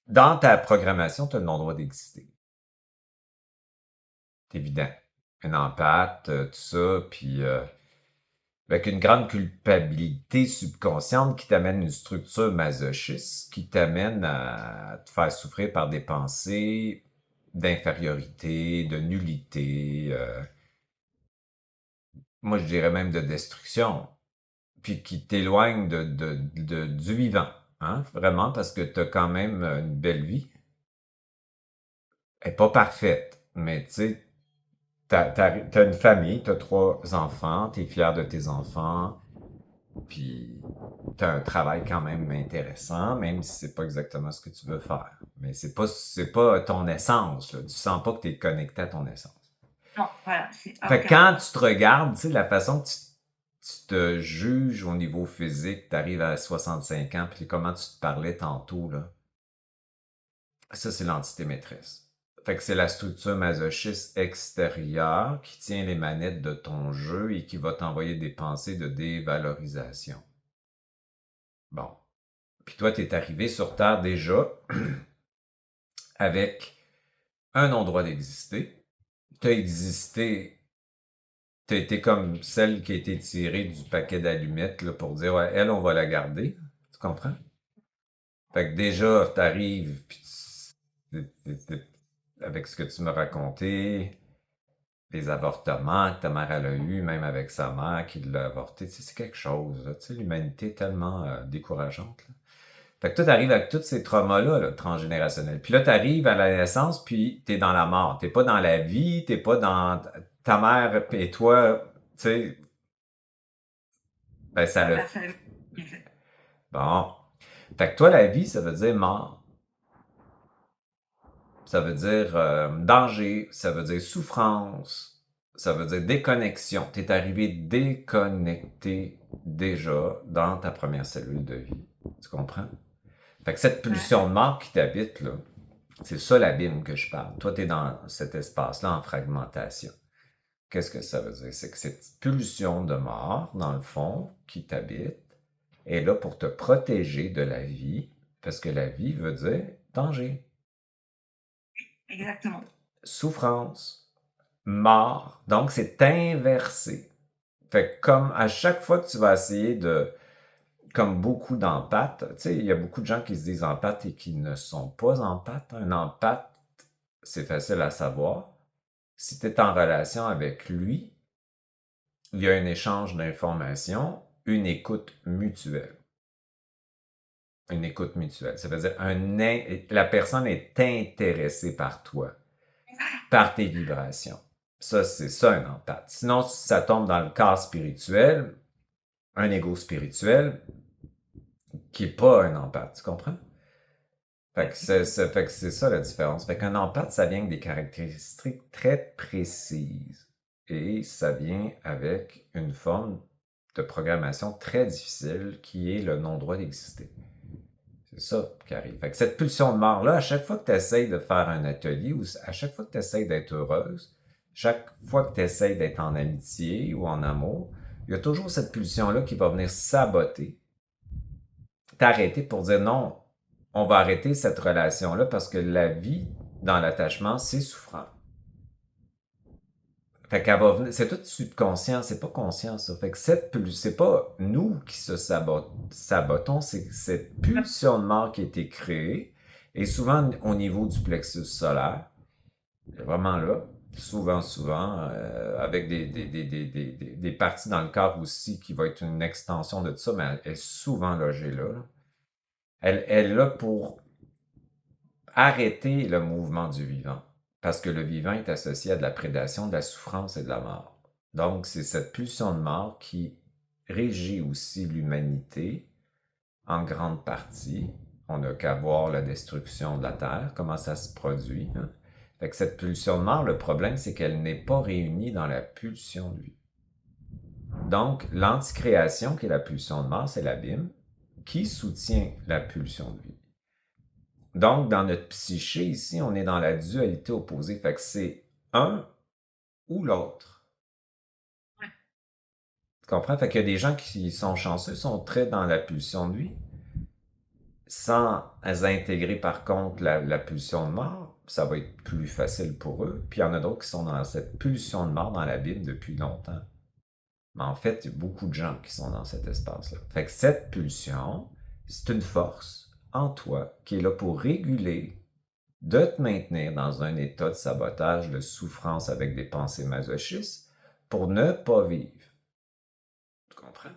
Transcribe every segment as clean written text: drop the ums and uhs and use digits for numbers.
Dans ta programmation, tu as le non-droit d'exister. C'est évident. Un empathie, tout ça, puis avec une grande culpabilité subconsciente qui t'amène une structure masochiste, qui t'amène à te faire souffrir par des pensées d'infériorité, de nullité, moi je dirais même de destruction, puis qui t'éloigne du vivant, hein, vraiment, parce que tu as quand même une belle vie. Elle n'est pas parfaite, mais tu sais, t'as une famille, t'as 3 enfants, t'es fier de tes enfants, puis t'as un travail quand même intéressant, même si c'est pas exactement ce que tu veux faire. Mais c'est pas ton essence, là. Tu sens pas que t'es connecté à ton essence. Non, voilà, c'est Fait que aucun. quand tu te regardes, tu sais, la façon que tu te juges au niveau physique, t'arrives à 65 ans, puis comment tu te parlais tantôt, là, ça, c'est l'entité maîtresse. Fait que c'est la structure masochiste extérieure qui tient les manettes de ton jeu et qui va t'envoyer des pensées de dévalorisation. Bon. Puis toi, t'es arrivé sur Terre déjà avec un non-droit d'exister. T'as existé, t'as été comme celle qui a été tirée du paquet d'allumettes là, pour dire, ouais, elle, on va la garder. Tu comprends? Fait que déjà, t'arrives, puis avec ce que tu m'as raconté, les avortements que ta mère elle a eu, même avec sa mère qui l'a avorté, tu sais, c'est quelque chose. Tu sais, l'humanité est tellement décourageante. Là. Fait que toi, t'arrives avec tous ces traumas-là, là, transgénérationnels. Puis là, t'arrives à la naissance, puis t'es dans la mort. T'es pas dans la vie, t'es pas dans ta mère et toi, tu sais, ben ça La le... personne. Exact. Bon. Fait que toi, la vie, ça veut dire mort. Ça veut dire danger, ça veut dire souffrance, ça veut dire déconnexion. Tu es arrivé déconnecté déjà dans ta première cellule de vie. Tu comprends? Fait que cette Ouais. pulsion de mort qui t'habite, là, c'est ça l'abîme que je parle. Toi, tu es dans cet espace-là en fragmentation. Qu'est-ce que ça veut dire? C'est que cette pulsion de mort, dans le fond, qui t'habite, est là pour te protéger de la vie, parce que la vie veut dire danger, Exactement. souffrance, mort. Donc, c'est inversé. Fait que comme à chaque fois que tu vas essayer de, comme beaucoup d'empathes, tu sais, il y a beaucoup de gens qui se disent empathes et qui ne sont pas empathes. Un empathe, c'est facile à savoir. Si tu es en relation avec lui, il y a un échange d'informations, une écoute mutuelle. Une écoute mutuelle. Ça veut dire la personne est intéressée par toi, par tes vibrations. Ça, c'est ça un empathe. Sinon, si ça tombe dans le cas spirituel, un ego spirituel qui n'est pas un empathe, tu comprends? Fait que c'est ça la différence. Fait qu'un empathe, ça vient avec des caractéristiques très précises. Et ça vient avec une forme de programmation très difficile qui est le non-droit d'exister. C'est ça qui arrive. Fait que cette pulsion de mort-là, à chaque fois que tu essayes de faire un atelier ou à chaque fois que tu essayes d'être heureuse, chaque fois que tu essayes d'être en amitié ou en amour, il y a toujours cette pulsion-là qui va venir saboter, t'arrêter pour dire non, on va arrêter cette relation-là parce que la vie dans l'attachement, c'est souffrant. Fait qu'elle va venir, c'est tout subconscient, c'est pas conscient ça. Fait que c'est pas nous qui sabotons, c'est cette pulsion de mort qui a été créée, et souvent au niveau du plexus solaire, vraiment là, souvent, avec des parties dans le corps aussi qui va être une extension de tout ça, mais elle est souvent logée là. Elle est là pour arrêter le mouvement du vivant. Parce que le vivant est associé à de la prédation, de la souffrance et de la mort. Donc, c'est cette pulsion de mort qui régit aussi l'humanité en grande partie. On n'a qu'à voir la destruction de la Terre, comment ça se produit. Hein? Fait que cette pulsion de mort, le problème, c'est qu'elle n'est pas réunie dans la pulsion de vie. Donc, l'anticréation, qui est la pulsion de mort, c'est l'abîme, qui soutient la pulsion de vie. Donc, dans notre psyché, ici, on est dans la dualité opposée. Fait que c'est un ou l'autre. Tu comprends? Fait qu'il y a des gens qui sont chanceux, sont très dans la pulsion de vie. sans intégrer par contre la pulsion de mort, ça va être plus facile pour eux. Puis il y en a d'autres qui sont dans cette pulsion de mort dans la Bible depuis longtemps. Mais en fait, il y a beaucoup de gens qui sont dans cet espace-là. Fait que cette pulsion, c'est une force en toi qui est là pour réguler, de te maintenir dans un état de sabotage, de souffrance avec des pensées masochistes pour ne pas vivre. Tu comprends?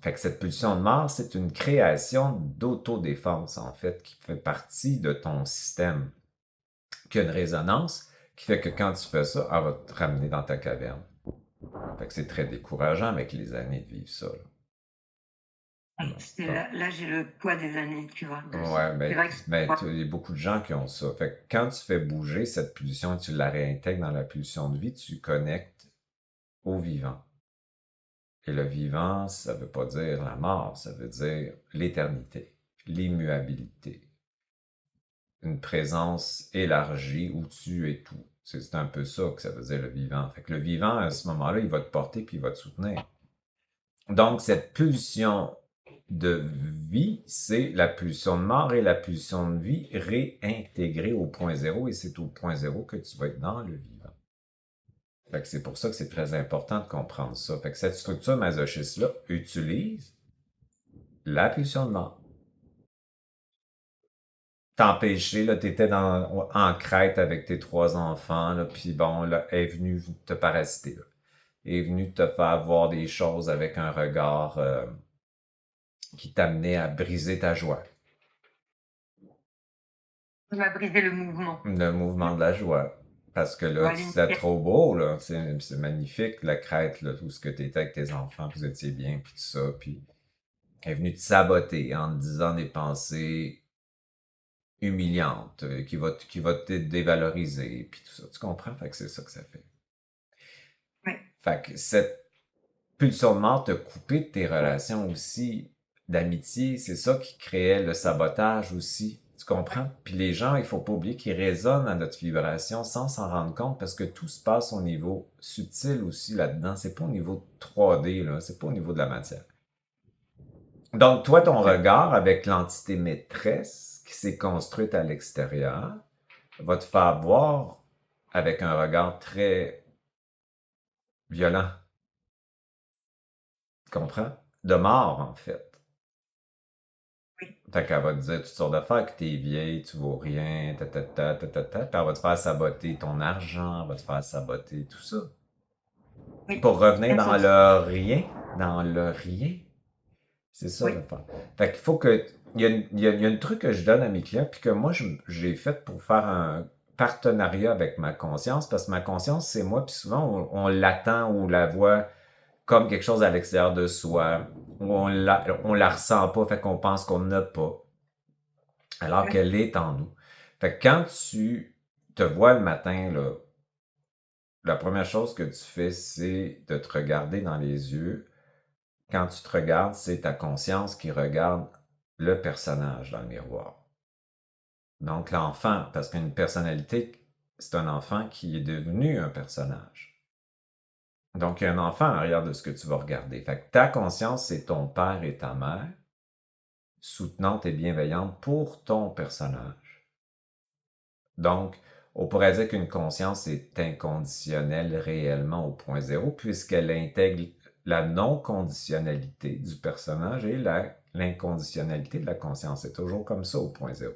Fait que cette pulsion de mort, c'est une création d'autodéfense, en fait, qui fait partie de ton système, qui a une résonance, qui fait que quand tu fais ça, elle va te ramener dans ta caverne. Fait que c'est très décourageant avec les années de vivre ça, là. C'est Donc, là, j'ai le poids des années, tu vois, dessus. ouais, C'est vrai que il y a beaucoup de gens qui ont ça. Fait que quand tu fais bouger cette pulsion, tu la réintègres dans la pulsion de vie, tu connectes au vivant. Et le vivant, ça veut pas dire la mort, ça veut dire l'éternité, l'immuabilité, une présence élargie où tu es tout. C'est un peu ça que ça veut dire le vivant. Fait que le vivant, à ce moment-là, il va te porter puis il va te soutenir. Donc, cette pulsion de vie, c'est la pulsion de mort et la pulsion de vie réintégrée au point zéro, et c'est au point zéro que tu vas être dans le vivant. Fait que c'est pour ça que c'est très important de comprendre ça. Fait que cette structure masochiste-là utilise la pulsion de mort. T'empêcher, là, t'étais en Crète avec tes 3 enfants, là, puis bon, là, elle est venue te parasiter, là. Elle est venue te faire voir des choses avec un regard qui t'amenait à briser ta joie. ça m'a brisé le mouvement. Le mouvement de la joie. Parce que là, Voilà, c'était trop beau, là. C'est magnifique, la Crète, là, tout ce que t'étais avec tes enfants, puis vous étiez bien, puis tout ça, puis elle est venue te saboter en te disant des pensées humiliante, qui va te dévaloriser, puis tout ça. Tu comprends? Fait que c'est ça que ça fait. ouais. Fait que cette pulsion de mort t'a coupé de tes relations aussi d'amitié. C'est ça qui créait le sabotage aussi. Tu comprends? Puis les gens, il faut pas oublier qu'ils résonnent à notre vibration sans s'en rendre compte parce que tout se passe au niveau subtil aussi là-dedans. C'est pas au niveau 3D, là. C'est pas au niveau de la matière. Donc, toi, ton regard avec l'entité maîtresse qui s'est construite à l'extérieur va te faire voir avec un regard très violent. Tu comprends? De mort, en fait. Oui. Fait qu'elle va te dire toutes sortes d'affaires, que t'es vieille, tu vaux rien, puis elle va te faire saboter ton argent, elle va te faire saboter tout ça. Oui. Pour revenir Elles dans sont le rien, dans le rien. C'est ça oui. l'affaire. Fait qu'il faut que. Il y a un truc que je donne à mes clients, puis que moi, j'ai fait pour faire un partenariat avec ma conscience, parce que ma conscience, c'est moi, puis souvent, on l'attend ou la voit comme quelque chose à l'extérieur de soi, où on la ressent pas, fait qu'on pense qu'on n'a pas, alors Ouais. qu'elle est en nous. Fait que quand tu te vois le matin, là, la première chose que tu fais, c'est de te regarder dans les yeux. Quand tu te regardes, c'est ta conscience qui regarde le personnage dans le miroir. Donc l'enfant, parce qu'une personnalité, c'est un enfant qui est devenu un personnage. Donc il y a un enfant en arrière de ce que tu vas regarder. Fait que ta conscience, c'est ton père et ta mère, soutenante et bienveillante pour ton personnage. Donc, on pourrait dire qu'une conscience est inconditionnelle réellement au point zéro, puisqu'elle intègre la non-conditionnalité du personnage et l'inconditionnalité de la conscience. C'est toujours comme ça au point zéro.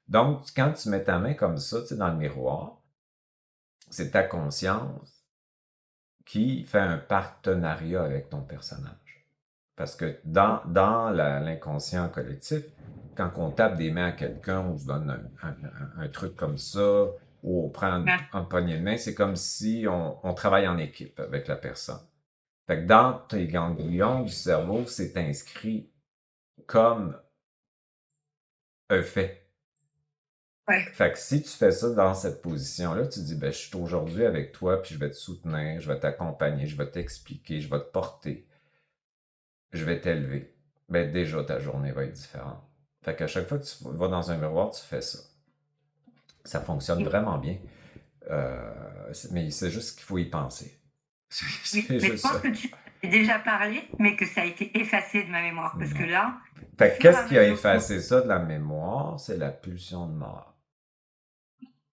Donc, quand tu mets ta main comme ça, tu sais, dans le miroir, c'est ta conscience qui fait un partenariat avec ton personnage. Parce que dans l'inconscient collectif, quand on tape des mains à quelqu'un, on se donne un truc comme ça, ou on prend Ouais. un poignet de main, c'est comme si on travaille en équipe avec la personne. Fait que dans tes ganglions du cerveau, c'est inscrit comme un fait. Ouais. Fait que si tu fais ça dans cette position-là, tu dis, ben, je suis aujourd'hui avec toi, puis je vais te soutenir, je vais t'accompagner, je vais t'expliquer, je vais te porter, je vais t'élever. Ben, déjà, ta journée va être différente. Fait qu'à chaque fois que tu vas dans un miroir, tu fais ça. Ça fonctionne Oui. vraiment bien. Mais c'est juste qu'il faut y penser. Oui. C'est Mais je juste pense ça. que j'ai déjà parlé, mais que ça a été effacé de ma mémoire. Parce que Non. là, au Fait que fur et qu'est-ce à qui a mesure qu'on effacé ça de la mémoire? C'est la pulsion de mort.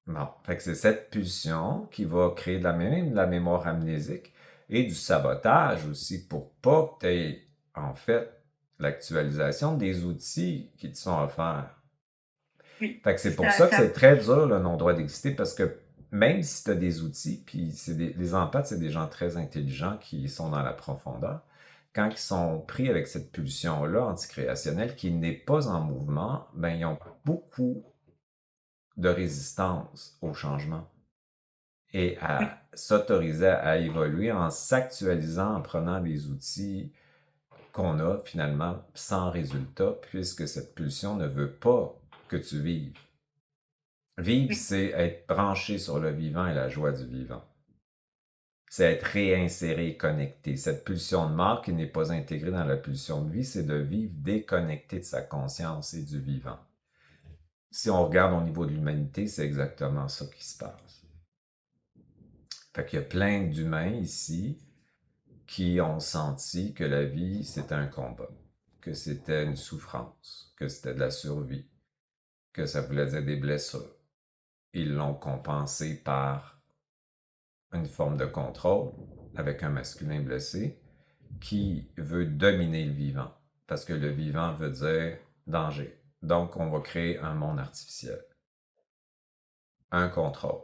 Bon, fait que c'est cette pulsion qui va créer même de la mémoire amnésique et du sabotage aussi pour pas que tu aies, en fait, l'actualisation des outils qui te sont offerts. oui, Fait que c'est pour ça ça que c'est ça très dur le non-droit d'exister parce que même si tu as des outils, puis les empathes, c'est des gens très intelligents qui sont dans la profondeur, quand ils sont pris avec cette pulsion-là anticréationnelle qui n'est pas en mouvement, ben ils ont beaucoup de résistance au changement et oui, à s'autoriser à évoluer en s'actualisant, en prenant les outils qu'on a finalement sans résultat, puisque cette pulsion ne veut pas que tu vives. Vivre, oui, c'est être branché sur le vivant et la joie du vivant. C'est être réinséré, connecté. Cette pulsion de mort qui n'est pas intégrée dans la pulsion de vie, c'est de vivre déconnecté de sa conscience et du vivant. Si on regarde au niveau de l'humanité, c'est exactement ça qui se passe. Fait qu'il y a plein d'humains ici qui ont senti que la vie, c'était un combat, que c'était une souffrance, que c'était de la survie, que ça voulait dire des blessures. Ils l'ont compensé par une forme de contrôle avec un masculin blessé qui veut dominer le vivant, parce que le vivant veut dire danger. Donc, on va créer un monde artificiel, un contrôle,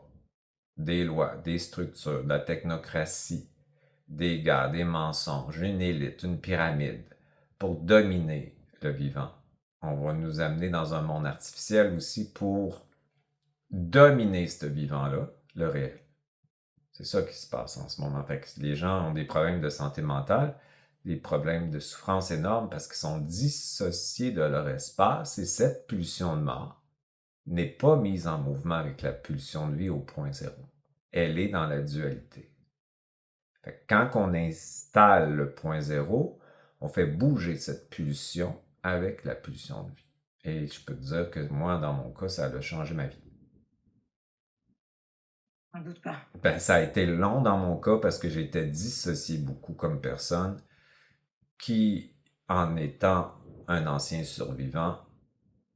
des lois, des structures, de la technocratie, des gars, des mensonges, une élite, une pyramide, pour dominer le vivant. On va nous amener dans un monde artificiel aussi pour dominer ce vivant-là, le réel. C'est ça qui se passe en ce moment. Fait que les gens ont des problèmes de santé mentale, des problèmes de souffrance énormes parce qu'ils sont dissociés de leur espace et cette pulsion de mort n'est pas mise en mouvement avec la pulsion de vie au point zéro. Elle est dans la dualité. Fait que quand on installe le point zéro, on fait bouger cette pulsion avec la pulsion de vie. Et je peux te dire que moi, dans mon cas, ça a changé ma vie. j'en doute pas. Ben, ça a été long dans mon cas parce que j'étais dissocié beaucoup comme personne qui, en étant un ancien survivant,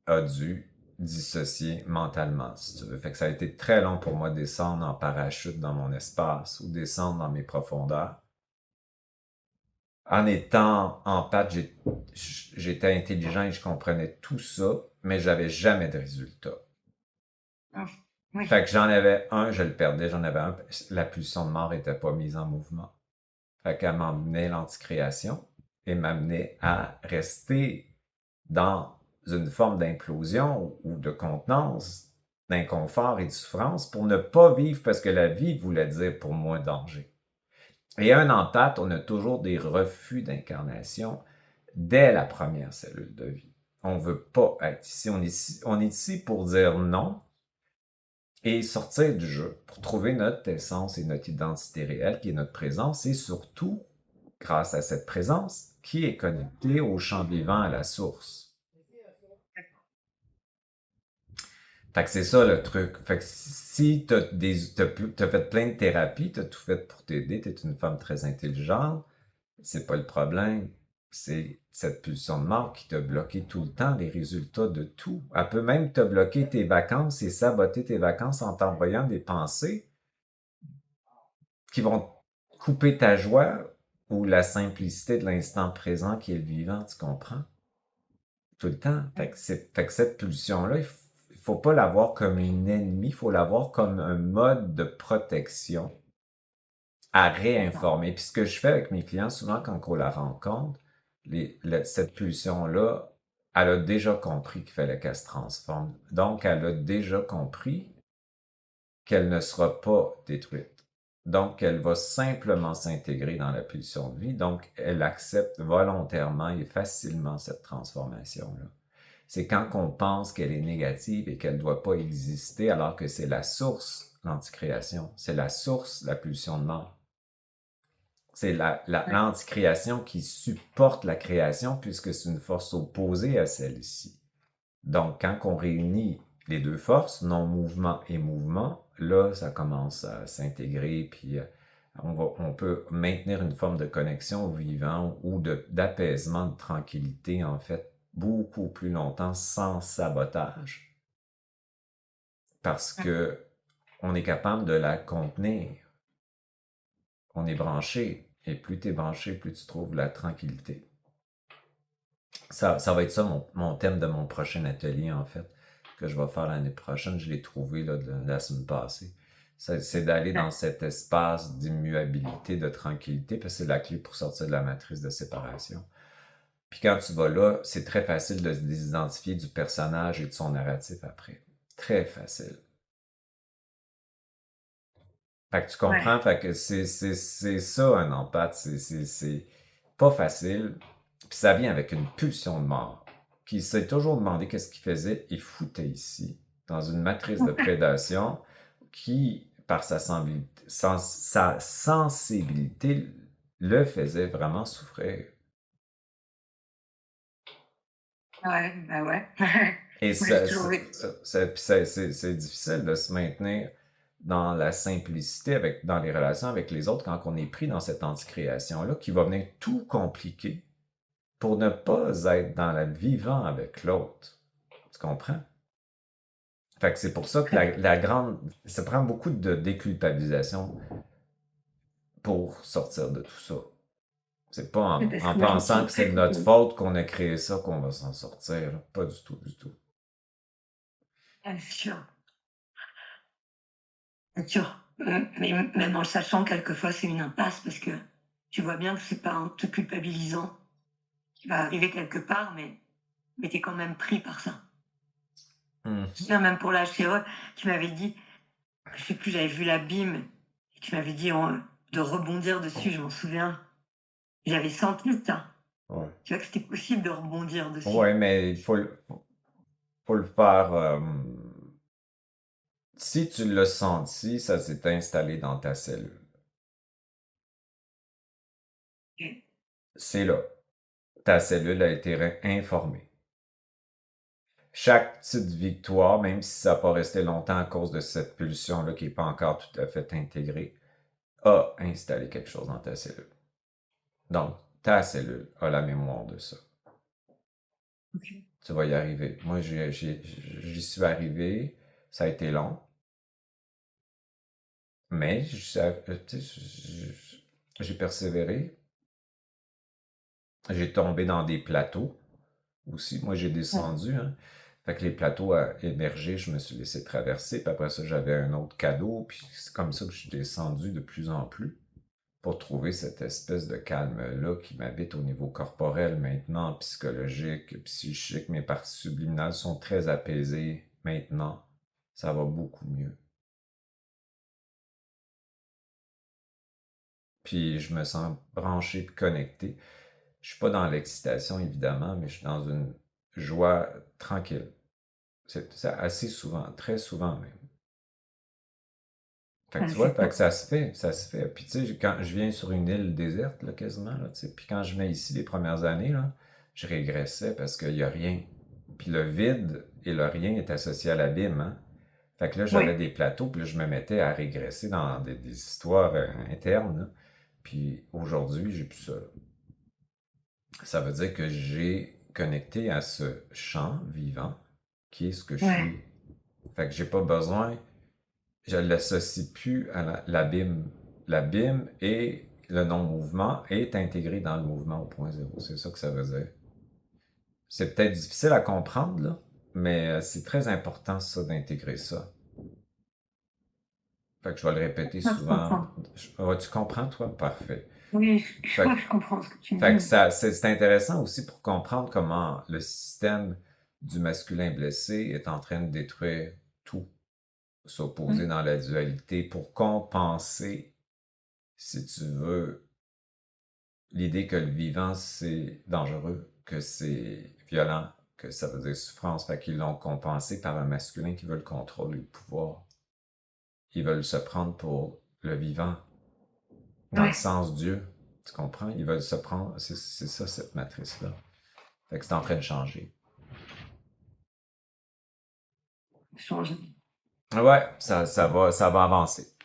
a dû dissocier mentalement, si tu veux. Fait que ça a été très long pour moi de descendre en parachute dans mon espace ou descendre dans mes profondeurs. En étant en pâte, j'étais intelligent et je comprenais tout ça, mais j'avais jamais de résultat. Mmh. Oui, Fait que j'en avais un, je le perdais, j'en avais un, la pulsion de mort était pas mise en mouvement. Fait qu'elle m'emmenait l'anticréation et m'amenait à rester dans une forme d'implosion ou de contenance, d'inconfort et de souffrance pour ne pas vivre parce que la vie voulait dire pour moi danger. Et un empathe, on a toujours des refus d'incarnation dès la première cellule de vie. On veut pas être ici. On est ici pour dire non et sortir du jeu, pour trouver notre essence et notre identité réelle qui est notre présence et surtout, grâce à cette présence, qui est connectée au champ vivant, à la source. Fait que c'est ça le truc. Fait que si t'as fait plein de thérapies, t'as tout fait pour t'aider, t'es une femme très intelligente, c'est pas le problème. C'est cette pulsion de mort qui t'a bloqué tout le temps les résultats de tout. Elle peut même te bloquer tes vacances et saboter tes vacances en t'envoyant des pensées qui vont couper ta joie ou la simplicité de l'instant présent qui est le vivant, tu comprends? Tout le temps. oui, Fait que cette pulsion-là, il faut pas la voir comme une ennemie, il faut la voir comme un mode de protection à d'accord. réinformer. Puis ce que je fais avec mes clients, souvent quand on la rencontre, cette pulsion-là, elle a déjà compris qu'il fallait qu'elle se transforme. Donc, elle a déjà compris qu'elle ne sera pas détruite. Donc, elle va simplement s'intégrer dans la pulsion de vie. Donc, elle accepte volontairement et facilement cette transformation-là. C'est quand on pense qu'elle est négative et qu'elle ne doit pas exister, alors que c'est la source, l'anticréation. C'est la source, la pulsion de mort. C'est Ouais, l'anticréation qui supporte la création puisque c'est une force opposée à celle-ci. Donc, quand on réunit les deux forces, non-mouvement et mouvement, là, ça commence à s'intégrer puis on peut maintenir une forme de connexion au vivant ou d'apaisement, de tranquillité, en fait, beaucoup plus longtemps sans sabotage. Parce que on est capable de la contenir. On est branché. Et plus tu es branché, plus tu trouves la tranquillité. Ça va être ça mon thème de mon prochain atelier, en fait, que je vais faire l'année prochaine. Je l'ai trouvé là, la semaine passée. C'est d'aller dans cet espace d'immuabilité, de tranquillité, parce que c'est la clé pour sortir de la matrice de séparation. Puis quand tu vas là, c'est très facile de se désidentifier du personnage et de son narratif après. Très facile. Fait que tu comprends, fait que c'est ça un empathe, c'est pas facile, puis ça vient avec une pulsion de mort, qui s'est toujours demandé qu'est-ce qu'il faisait et foutait ici, dans une matrice de prédation qui, par sa sensibilité, le faisait vraiment souffrir. Ouais, bah ouais. Et Moi, j'ai toujours vécu. c'est difficile de se maintenir dans la simplicité dans les relations avec les autres quand on est pris dans cette anticréation-là qui va venir tout compliquer pour ne pas être dans le vivant avec l'autre. Tu comprends? Fait que c'est pour ça que la grande. Ça prend beaucoup de déculpabilisation pour sortir de tout ça. C'est pas Parce en que moi, je me pensant sens que c'est très de notre coupable. faute qu'on a créé ça qu'on va s'en sortir. Là. Pas du tout, du tout. Ouais, c'est sûr. C'est sûr. Mais même en le sachant, quelquefois, c'est une impasse parce que tu vois bien que c'est pas en te culpabilisant qui va arriver quelque part, mais tu es quand même pris par ça. Hmm. Je me souviens même pour la HCE, tu m'avais dit, je sais plus, j'avais vu l'abîme, et tu m'avais dit de rebondir dessus, je m'en souviens. J'avais senti ça. Ouais. Tu vois que c'était possible de rebondir dessus. Ouais, mais faut le faire. Si tu l'as senti, ça s'est installé dans ta cellule. Et- C'est là. Ta cellule a été informée. Chaque petite victoire, même si ça n'a pas resté longtemps à cause de cette pulsion-là qui n'est pas encore tout à fait intégrée, a installé quelque chose dans ta cellule. Donc, ta cellule a la mémoire de ça. Ok. Tu vas y arriver. Moi, j'y suis arrivé. Ça a été long. Mais j'ai persévéré. J'ai tombé dans des plateaux aussi. Moi, j'ai Ouais. descendu. Hein. Fait que les plateaux à émerger, je me suis laissé traverser. Puis après ça, j'avais un autre cadeau. Puis c'est comme ça que je suis descendu de plus en plus pour trouver cette espèce de calme-là qui m'habite au niveau corporel maintenant, psychologique, psychique. Mes parties subliminales sont très apaisées maintenant. Ça va beaucoup mieux. Puis je me sens branché et connecté. Je suis pas dans l'excitation, évidemment, mais je suis dans une joie tranquille. C'est assez souvent, très souvent même. Fait que Ouais, tu vois, c'est fait que top. ça se fait, ça se fait. Puis tu sais, quand je viens sur une île déserte, là, quasiment, là, tu sais, puis quand je venais ici les premières années, là, je régressais parce qu'il y a rien. Puis le vide et le rien est associé à l'abîme, hein. Fait que là, Oui. j'avais des plateaux, puis là, je me mettais à régresser dans des histoires internes, là. Puis aujourd'hui, j'ai plus ça. Ça veut dire que j'ai connecté à ce champ vivant qui est ce que je Ouais. suis. Fait que j'ai pas besoin, je l'associe plus à l'abîme. L'abîme et le non-mouvement est intégré dans le mouvement au point zéro. C'est ça que ça veut dire. C'est peut-être difficile à comprendre, là, mais c'est très important, ça, d'intégrer ça. Fait que je vais le répéter Ça, je souvent. comprends. Tu comprends, toi? Parfait. Oui, je Fait crois que que je comprends ce que tu me Fait que dis. c'est intéressant aussi pour comprendre comment le système du masculin blessé est en train de détruire tout, s'opposer Mm. dans la dualité pour compenser, si tu veux, l'idée que le vivant c'est dangereux, que c'est violent, que ça veut dire souffrance. Fait qu'ils l'ont compensé par un masculin qui veut le contrôle et le pouvoir. Ils veulent se prendre pour le vivant, dans le Ouais. sens Dieu. Tu comprends? Ils veulent se prendre. C'est ça, cette matrice-là. Fait que c'est en train de changer. Changer. Ouais, ça va avancer.